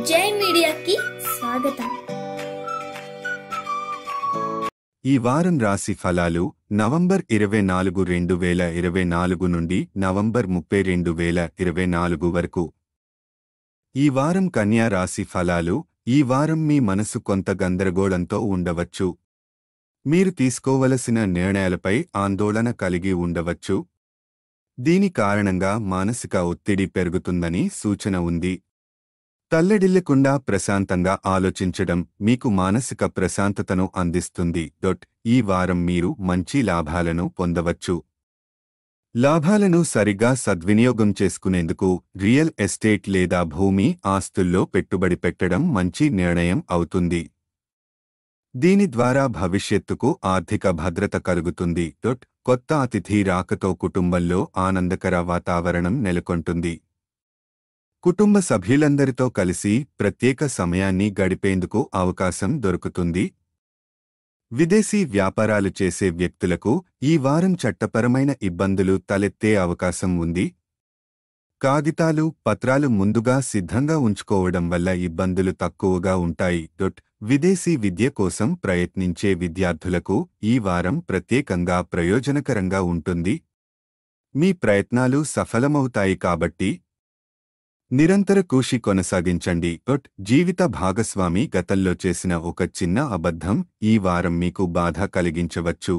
జై మీడియాకి స్వాగతం. ఈ వారం రాశి ఫలాలు నవంబర్ 24, 2024 నుండి నవంబర్ 30, 2024 వరకు. ఈ వారం కన్యా రాశి ఫలాలు. ఈ వారం మీ మనసు కొంత గందరగోళంతో ఉండవచ్చు. మీరు తీసుకోవలసిన నిర్ణయాలపై ఆందోళన కలిగి ఉండవచ్చు. దీని కారణంగా మానసిక ఒత్తిడి పెరుగుతుందని సూచన ఉంది. తల్లడిల్లకుండా ప్రశాంతంగా ఆలోచించడం మీకు మానసిక ప్రశాంతతను అందిస్తుంది. ఈ వారం మీరు మంచి లాభాలను పొందవచ్చు. లాభాలను సరిగ్గా సద్వినియోగం చేసుకునేందుకు రియల్ ఎస్టేట్ లేదా భూమి ఆస్తుల్లో పెట్టుబడి పెట్టడం మంచి నిర్ణయం అవుతుంది. దీని ద్వారా భవిష్యత్తుకు ఆర్థిక భద్రత కలుగుతుంది. కొత్త అతిథి రాకతో కుటుంబంలో ఆనందకర వాతావరణం నెలకొంటుంది. కుటుంబ సభ్యులందరితో కలిసి ప్రత్యేక సమయాన్ని గడిపేందుకు అవకాశం దొరుకుతుంది. విదేశీ వ్యాపారాలు చేసే వ్యక్తులకు ఈ వారం చట్టపరమైన ఇబ్బందులు తలెత్తే అవకాశం ఉంది. కాగితాలు, పత్రాలు ముందుగా సిద్ధంగా ఉంచుకోవడం వల్ల ఇబ్బందులు తక్కువగా ఉంటాయి. విదేశీ విద్య కోసం ప్రయత్నించే విద్యార్థులకు ఈ వారం ప్రత్యేకంగా ప్రయోజనకరంగా ఉంటుంది. మీ ప్రయత్నాలు సఫలమవుతాయి కాబట్టి నిరంతర కృషి కొనసాగించండి. జీవిత భాగస్వామి గతంలో చేసిన ఒక చిన్న అబద్ధం ఈ వారం మీకు బాధ కలిగించవచ్చు.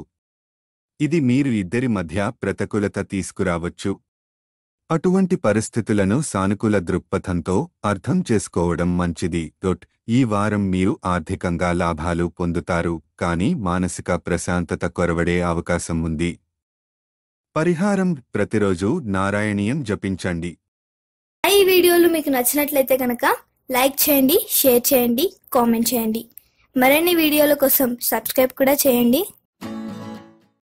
ఇది మీరు ఇద్దరి మధ్య ప్రతికూలత తీసుకురావచ్చు. అటువంటి పరిస్థితులను సానుకూల దృక్పథంతో అర్థం చేసుకోవడం మంచిది. ఈ వారం మీరు ఆర్థికంగా లాభాలు పొందుతారు, కానీ మానసిక ప్రశాంతత కొరవడే అవకాశం ఉంది. పరిహారం: ప్రతిరోజు నారాయణీయం జపించండి. ఈ వీడియోలు మీకు నచ్చినట్లయితే కనుక లైక్ చేయండి, షేర్ చేయండి, కామెంట్ చేయండి. మరిన్ని వీడియోల కోసం సబ్స్క్రైబ్ కూడా చేయండి.